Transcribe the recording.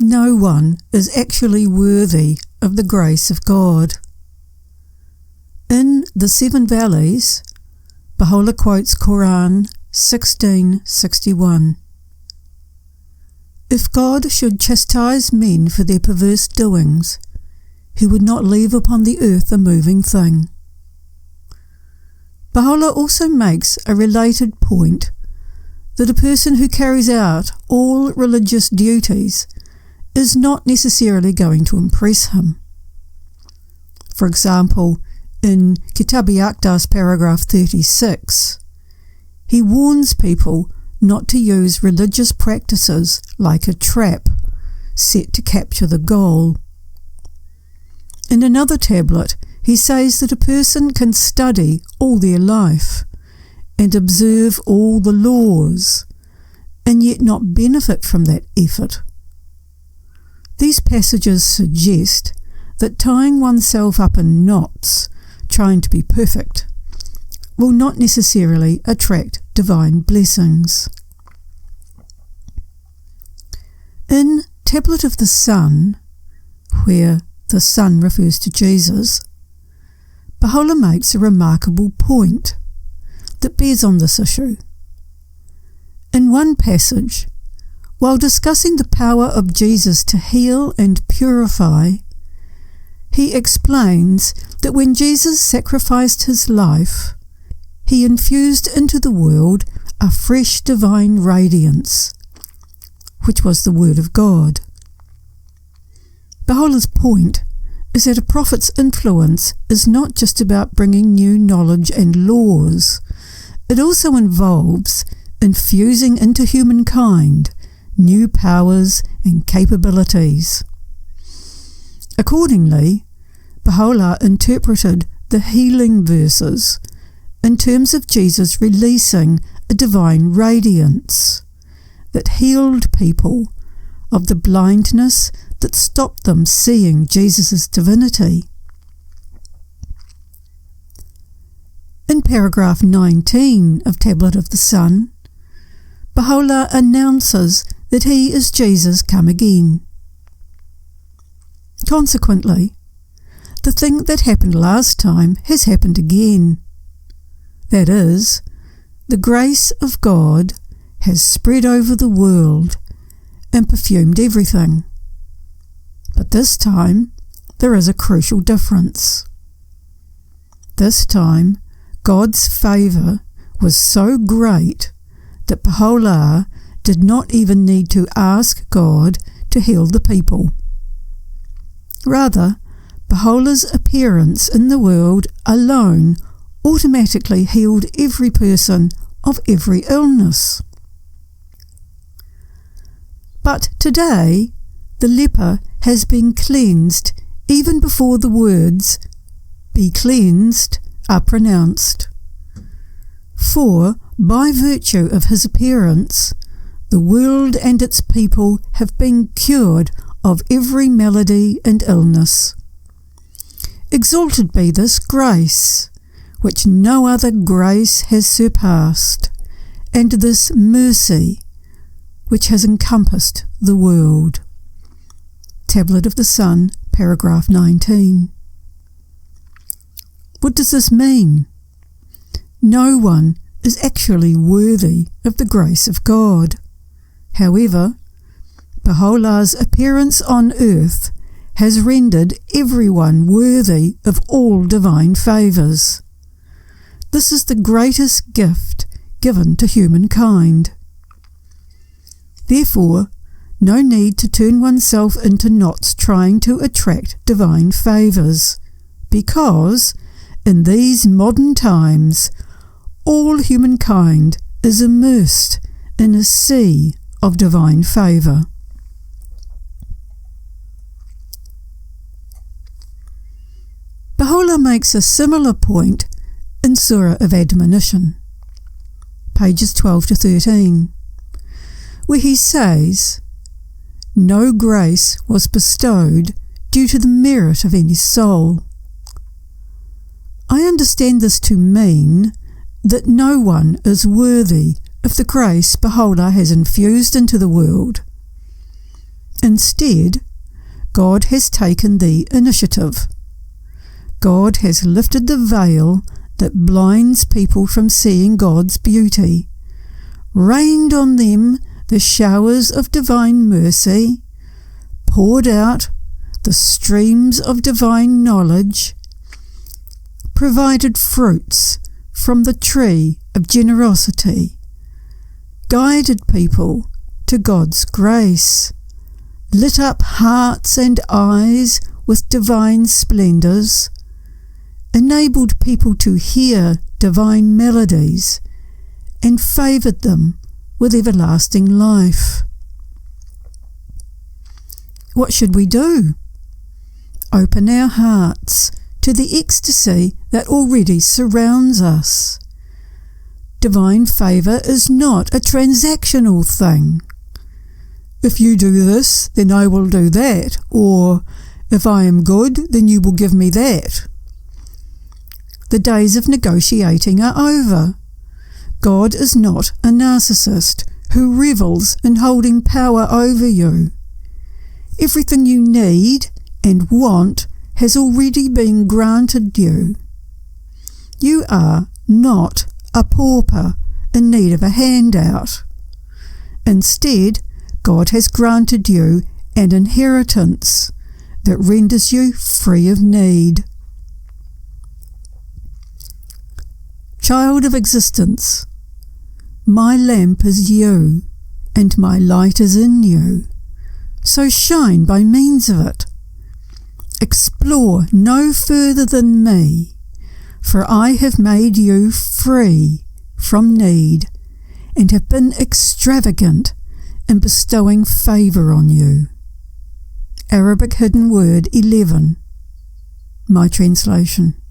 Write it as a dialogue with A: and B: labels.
A: No one is actually worthy of the grace of God. In The Seven Valleys, Baha'u'llah quotes Quran 16:61. If God should chastise men for their perverse doings, he would not leave upon the earth a moving thing. Baha'u'llah also makes a related point that a person who carries out all religious duties is not necessarily going to impress him. For example, in Kitab-i-Aqdas paragraph 36, he warns people not to use religious practices like a trap set to capture the goal. In another tablet, he says that a person can study all their life and observe all the laws and yet not benefit from that effort. These passages suggest that tying oneself up in knots, trying to be perfect, will not necessarily attract divine blessings. In Tablet of the Sun, where the Sun refers to Jesus, Baha'u'llah makes a remarkable point that bears on this issue. In one passage, while discussing the power of Jesus to heal and purify, he explains that when Jesus sacrificed his life, he infused into the world a fresh divine radiance, which was the Word of God. Baha'u'llah's point is that a prophet's influence is not just about bringing new knowledge and laws. It also involves infusing into humankind new powers and capabilities. Accordingly, Baha'u'llah interpreted the healing verses in terms of Jesus releasing a divine radiance that healed people of the blindness that stopped them seeing Jesus' divinity. In paragraph 19 of Tablet of the Sun, Baha'u'llah announces that he is Jesus come again. Consequently, the thing that happened last time has happened again. That is, the grace of God has spread over the world and perfumed everything. But this time, there is a crucial difference. This time, God's favour was so great that Baha'u'llah did not even need to ask God to heal the people. Rather, Baha'u'llah's appearance in the world alone automatically healed every person of every illness. But today, the leper has been cleansed even before the words, "Be cleansed," are pronounced. For, by virtue of his appearance, the world and its people have been cured of every malady and illness. Exalted be this grace, which no other grace has surpassed, and this mercy, which has encompassed the world. Tablet of the Sun, paragraph 19. What does this mean? No one is actually worthy of the grace of God. However, Baha'u'llah's appearance on earth has rendered everyone worthy of all divine favours. This is the greatest gift given to humankind. Therefore, no need to turn oneself into knots trying to attract divine favours, because, in these modern times, all humankind is immersed in a sea of divine favour. Baha'u'llah makes a similar point in Surah of Admonition, pages 12 to 13, where he says, "No grace was bestowed due to the merit of any soul." I understand this to mean that no one is worthy of the grace Baha'u'llah has infused into the world. Instead, God has taken the initiative. God has lifted the veil that blinds people from seeing God's beauty, rained on them the showers of divine mercy, poured out the streams of divine knowledge, provided fruits from the tree of generosity, guided people to God's grace, lit up hearts and eyes with divine splendours, enabled people to hear divine melodies, and favoured them with everlasting life. What should we do? Open our hearts to the ecstasy that already surrounds us. Divine favour is not a transactional thing. If you do this, then I will do that, or if I am good, then you will give me that. The days of negotiating are over. God is not a narcissist who revels in holding power over you. Everything you need and want has already been granted you. You are not a pauper in need of a handout. Instead, God has granted you an inheritance that renders you free of need. Child of existence, my lamp is you, and my light is in you, so shine by means of it. Explore no further than me, for I have made you free from need, and have been extravagant in bestowing favour on you. Arabic Hidden Word 11, my translation.